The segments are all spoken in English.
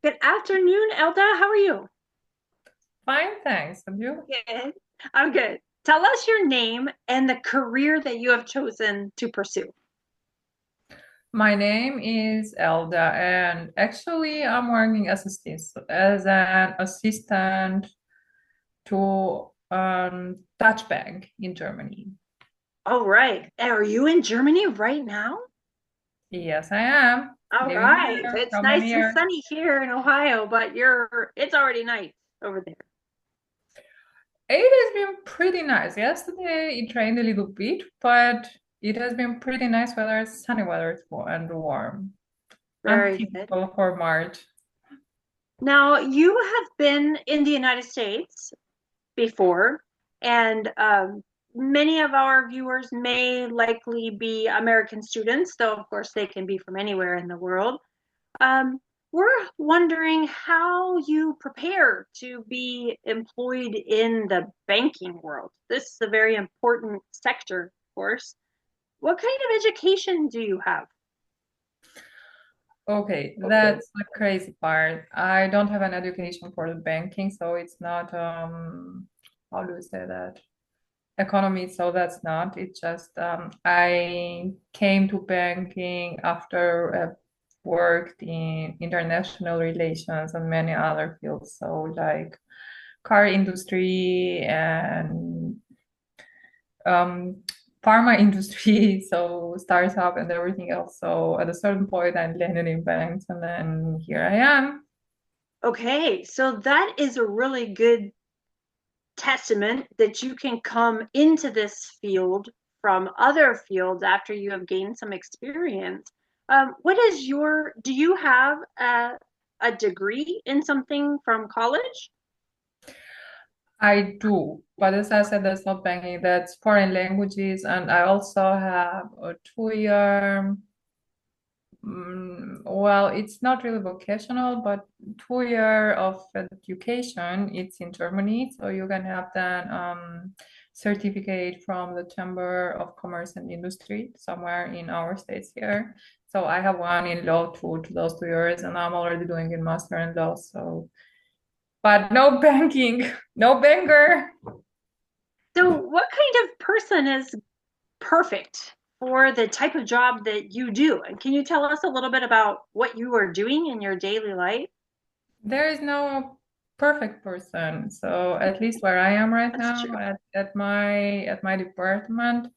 Good afternoon, Elda. How are you? Fine, thanks. And you? Good. I'm good. Tell us your name and the career that you have chosen to pursue. My name is Elda, and actually, I'm working as an assistant to Dutch Bank in Germany. All right. Are you in Germany right now? Yes, I am All living right. here It's from many nice and years. sunny here in Ohio, but it's already night over there. It has been pretty nice. Yesterday, it rained a little bit, but it has been pretty nice weather, sunny weather, and warm. Very good. Untypical for March. Now, you have been in the United States before, and many of our viewers may likely be American students, though of course they can be from anywhere in the world. Um, we're wondering how you prepare to be employed in the banking world. This is a very important sector, of course. What kind of education do you have? Okay, that's the crazy part. I don't have an education for the banking, so it's not how do you say that? Economy, so that's not. It's just I came to banking after I worked in international relations and many other fields, so like car industry and um, pharma industry, so startup and everything else. So at a certain point, I landed in banks, and then here I am. Okay, so that is a really good testament that you can come into this field from other fields after you have gained some experience. Do you have a degree in something from college? I do, but as I said, that's not banking. That's foreign languages, and I also have a 2 year. Well, it's not really vocational, but 2 year of education. It's in Germany, so you can have that certificate from the Chamber of Commerce and Industry somewhere in our states here. So I have one in law to those 2 years, and I'm already doing a master in law. So, but no banking, no banker. So, what kind of person is perfect for the type of job that you do? And can you tell us a little bit about what you are doing in your daily life? There is no perfect person. So at least where I am right That's now true. at my department,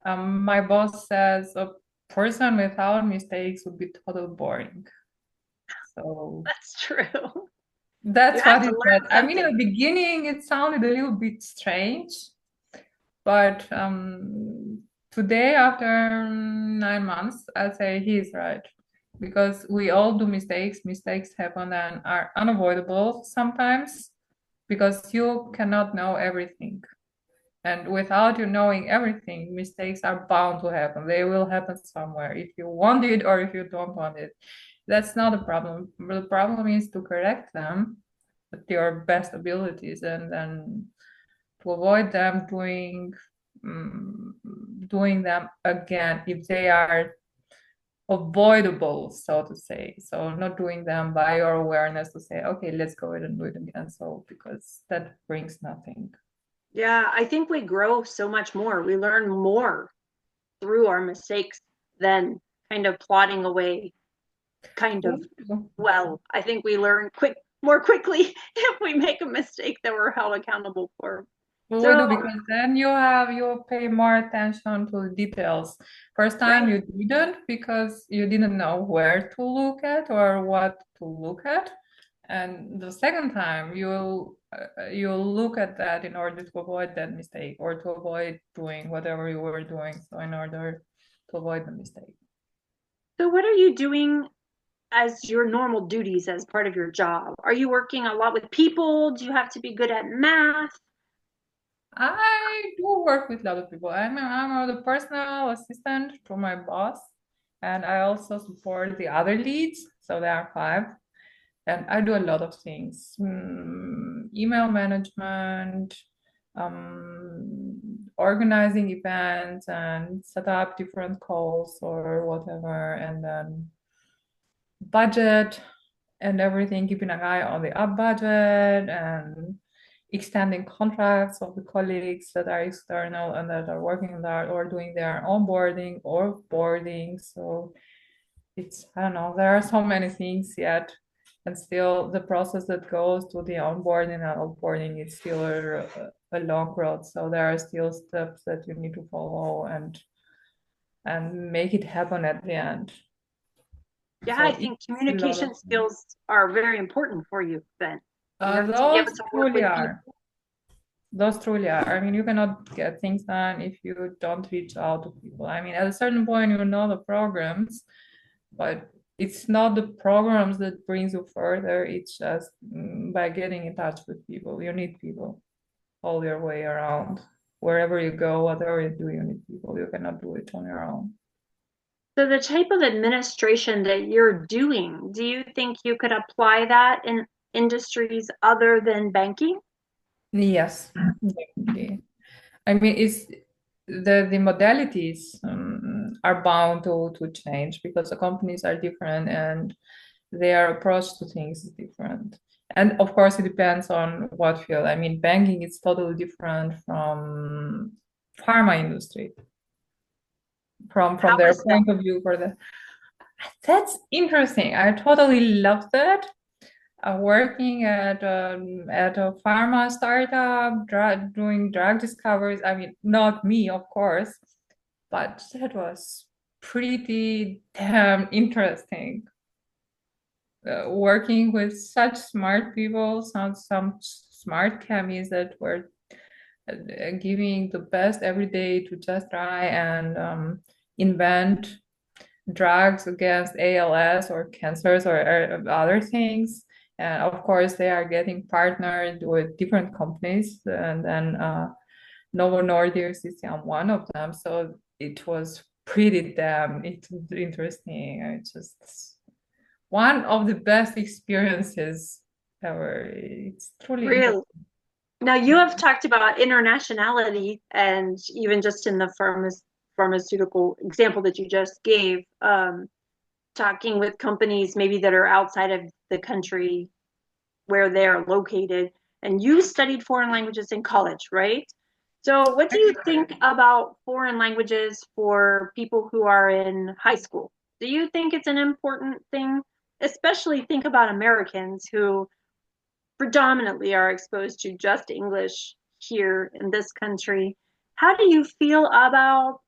my boss says a person without mistakes would be total boring. So That's true. You that's have what to he said. learn I mean, in something. the beginning, it sounded a little bit strange, but today, after 9 months, I say he's right because we all do mistakes. Mistakes happen and are unavoidable sometimes because you cannot know everything. And without you knowing everything, mistakes are bound to happen. They will happen somewhere if you want it or if you don't want it. That's not a problem. The problem is to correct them with your best abilities and then to avoid them mm, doing them again if they are avoidable, so to say. So not doing them by your awareness to say, okay, let's go ahead and do it again. So because that brings nothing. Yeah, I think we grow so much more. We learn more through our mistakes than kind of plodding away kind of well. I think we learn more quickly if we make a mistake that we're held accountable for. We So, do because then you pay more attention to the details. First time right. you didn't because you didn't know where to look at or what to look at, and the second time you'll look at that in order to avoid that mistake or to avoid doing whatever you were doing. So in order to avoid the mistake. So what are you doing as your normal duties as part of your job? Are you working a lot with people? Do you have to be good at math? I do work with a lot of people. I'm the personal assistant to my boss, and I also support the other leads. So there are five, and I do a lot of things: email management, organizing events, and set up different calls or whatever, and then budget. and everything, keeping an eye on the up budget and extending contracts of the colleagues that are external and that are working there or doing their onboarding or boarding. So it's, I don't know, there are so many things yet. And still the process that goes to the onboarding and offboarding is still a long road. So there are still steps that you need to follow and make it happen at the end. Yeah, So I it's think a lot of communication things. skills are very important for you then, to be able Those to work truly with are. people. Those truly are. I mean, you cannot get things done if you don't reach out to people. I mean, at a certain point, you know the programs, but it's not the programs that brings you further. It's just by getting in touch with people. You need people all your way around. Wherever you go, whatever you do, you need people. You cannot do it on your own. So the type of administration that you're doing, do you think you could apply that in industries other than banking? Yes, definitely. I mean, it's the modalities are bound to change because the companies are different and their approach to things is different. And of course, it depends on what field. I mean, banking is totally different from pharma industry, from How their is that? point of view for the. That's interesting. I totally love that. Working at a pharma startup, doing drug discoveries. I mean, not me, of course, but that was pretty damn interesting. Working with such smart people, some smart chemists that were giving the best every day to just try and invent drugs against ALS or cancers or other things. And of course, they are getting partnered with different companies, and then Novo Nordisk is one of them. So it was pretty damn interesting. It's just one of the best experiences ever. It's truly Really? interesting. Now you have talked about internationality and even just in the pharmaceutical example that you just gave, talking with companies maybe that are outside of the country where they're located. And you studied foreign languages in college, right? So what do you think about foreign languages for people who are in high school? Do you think it's an important thing? Especially think about Americans who predominantly are exposed to just English here in this country. How do you feel about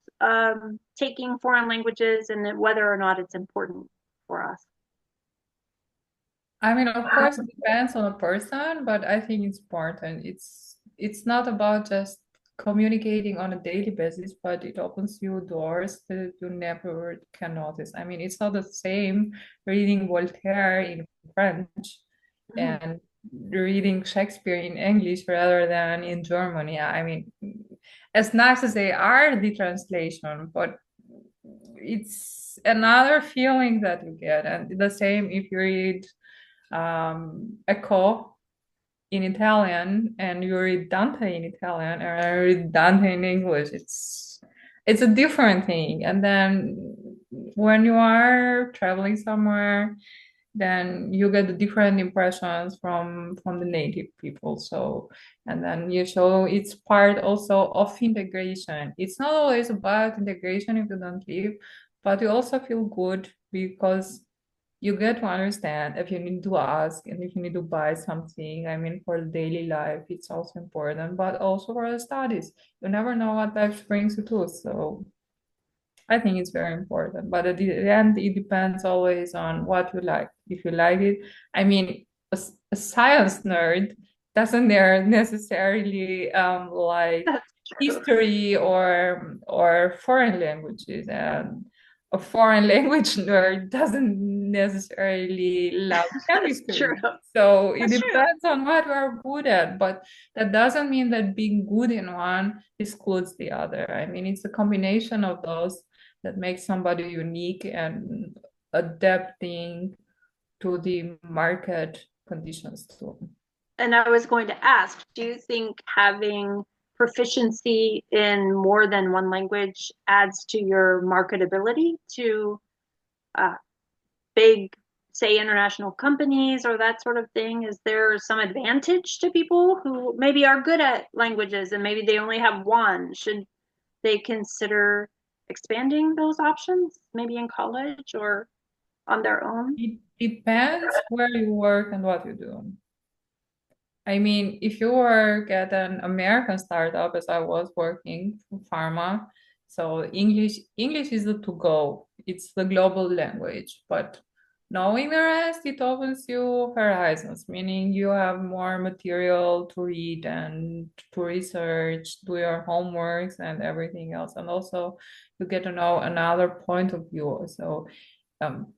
taking foreign languages and whether or not it's important for us? I mean, of course, it depends on a person, but I think it's important. It's not about just communicating on a daily basis, but it opens you doors that you never can notice. I mean, it's not the same reading Voltaire in French Mhm. and reading Shakespeare in English rather than in German. Yeah, I mean, as nice as they are, the translation, but it's another feeling that you get. And the same if you read Echo in Italian and you read Dante in Italian and I read Dante in English. It's a different thing. And then when you are traveling somewhere, then you get the different impressions from the native people. So and then you show it's part also of integration. It's not always about integration if you don't live, but you also feel good because you get to understand if you need to ask and if you need to buy something. I mean, for the daily life, it's also important, but also for the studies. You never know what life brings you to. So I think it's very important. But at the end, it depends always on what you like. If you like it, I mean, a science nerd doesn't necessarily like That's true. history or foreign languages, and a foreign language nerd doesn't necessarily love That's true. chemistry. So it That's true. depends on what we're good at, but that doesn't mean that being good in one excludes the other. I mean, it's a combination of those that makes somebody unique and adapting to the market conditions too. And I was going to ask, do you think having proficiency in more than one language adds to your marketability to uh, big say, international companies or that sort of thing? Is there some advantage to people who maybe are good at languages and maybe they only have one? Should they consider expanding those options, maybe in college or on their own? It depends where you work and what you do. I mean, if you work at an American startup, as I was working for pharma, so English is the to go. It's the global language. But knowing the rest, it opens you horizons, meaning you have more material to read and to research, do your homeworks and everything else. And also you get to know another point of view. So um,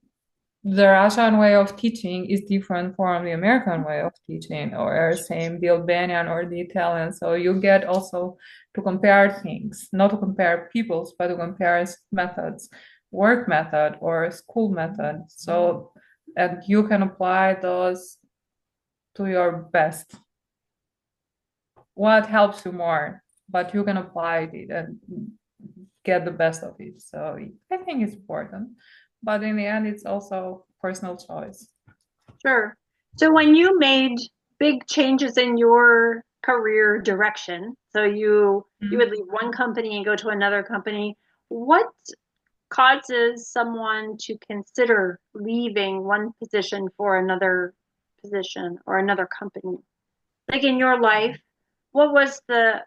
the Russian way of teaching is different from the American way of teaching, or same the Albanian or the Italian. So you get also to compare things, not to compare peoples, but to compare methods, work method or school method. So and you can apply those to your best. What helps you more, but you can apply it and get the best of it. So I think it's important. But in the end, it's also personal choice. Sure. So when you made big changes in your career direction, so you would leave one company and go to another company, what causes someone to consider leaving one position for another position or another company? Like in your life, what was the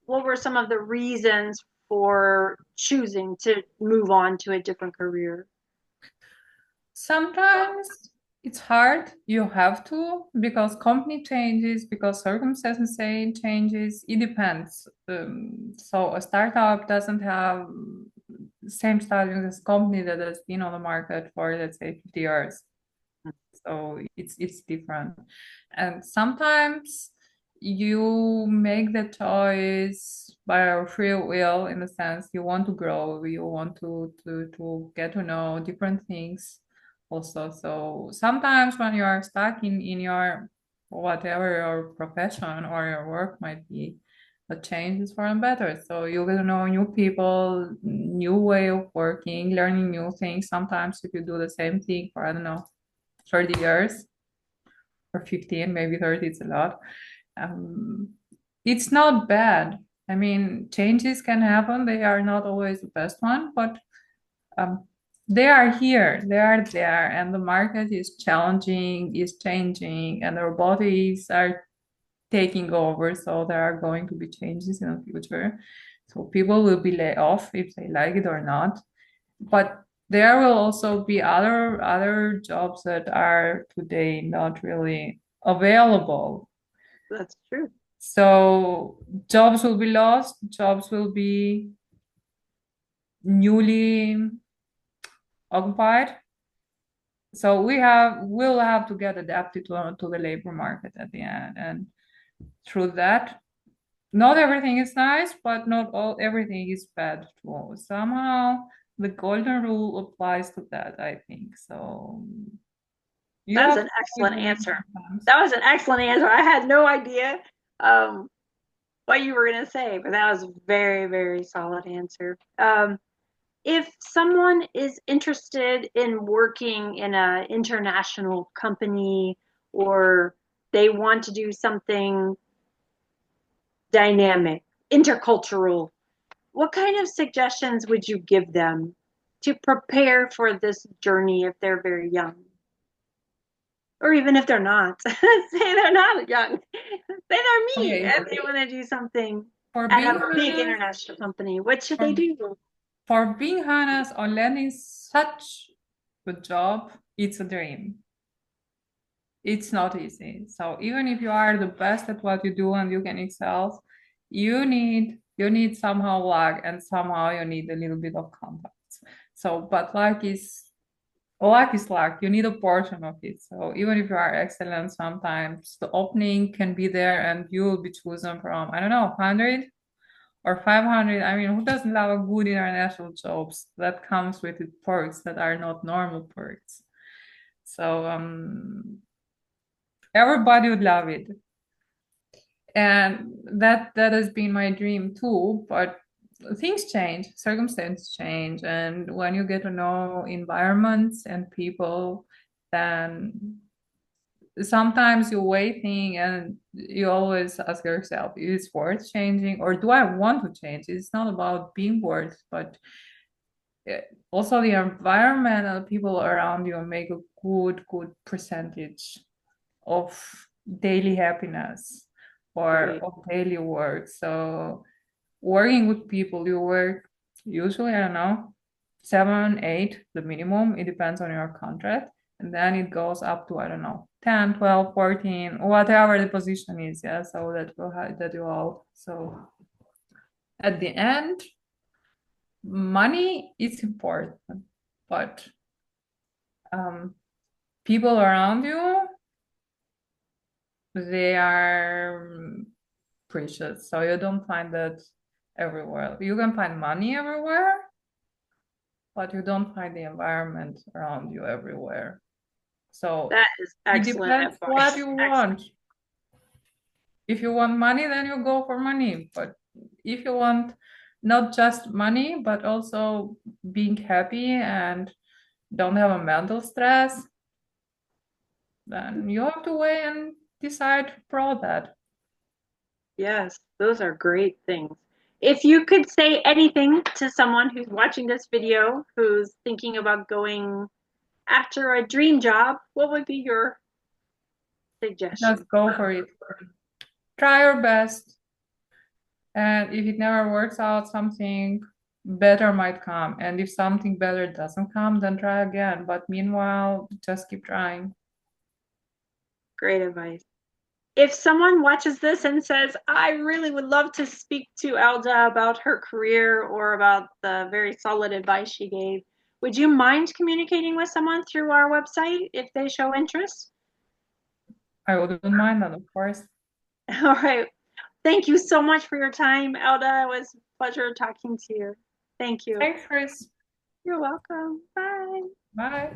what were some of the reasons for choosing to move on to a different career? Sometimes it's hard. You have to because company changes, because circumstances say changes. It depends. So a startup doesn't have the same status as a company that has been on the market for, let's say, 50 years. So it's different. And sometimes you make the choice by your free will in the sense you want to grow, you want to get to know different things also. So sometimes when you are stuck in your whatever your profession or your work might be, the change is for the better. So you get to know new people, new way of working, learning new things. Sometimes if you do the same thing for, I don't know, 30 years or 15, maybe 30, it's a lot. Um, it's not bad. I mean, changes can happen. They are not always the best one, but um, they are here, they are there, and the market is challenging, is changing, and the robotics are taking over. So there are going to be changes in the future. So people will be laid off if they like it or not. But there will also be other jobs that are today not really available. That's true. So jobs will be lost, jobs will be newly occupied. So we'll have to get adapted to the labor market at the end. And through that, not everything is nice, but not all everything is bad too. Somehow the golden rule applies to that, I think. So you That was have an to live excellent with it answer. sometimes. That was an excellent answer. I had no idea um, what you were going to say, but that was a very, very solid answer. If someone is interested in working in an international company or they want to do something dynamic, intercultural, what kind of suggestions would you give them to prepare for this journey if they're very young? Or even if they're not, say they're not young, say they're me Okay, and they want to do something for at being a big honest, international company. What should they for do? For being honest, or landing such a job, it's a dream. It's not easy. So even if you are the best at what you do and you can excel, you need somehow luck and somehow you need a little bit of contacts. So, but luck is luck. You need a portion of it. So even if you are excellent, sometimes the opening can be there and you will be chosen from, I don't know, 100 or 500. I mean, who doesn't love a good international jobs that comes with it perks that are not normal perks? So everybody would love it. And that has been my dream too, but things change, circumstances change, and when you get to know environments and people, then sometimes you're waiting and you always ask yourself, is it worth changing or do I want to change? It's not about being worth, but also the environment and people around you make a good percentage of daily happiness or Right. of daily work. So working with people, you work usually, I don't know, 7, 8, the minimum. It depends on your contract. And then it goes up to, I don't know, 10, 12, 14, whatever the position is. Yeah. So that will have that you all. So at the end, money is important, but um, people around you, they are precious. So you don't find that everywhere. You can find money everywhere, but you don't find the environment around you everywhere. So That is it excellent depends what advice. you Excellent. want. If you want money, then you go for money. But if you want not just money, but also being happy and don't have a mental stress, then you have to weigh and decide pro that. Yes, those are great things. If you could say anything to someone who's watching this video, who's thinking about going after a dream job, what would be your Just suggestion? go for it. Try your best. And if it never works out, something better might come. And if something better doesn't come, then try again. But meanwhile, just keep trying. Great advice. If someone watches this and says, I really would love to speak to Elda about her career or about the very solid advice she gave, would you mind communicating with someone through our website if they show interest? I wouldn't mind that, of course. All right. Thank you so much for your time, Elda. It was a pleasure talking to you. Thank you. Thanks, Chris. You're welcome. Bye. Bye.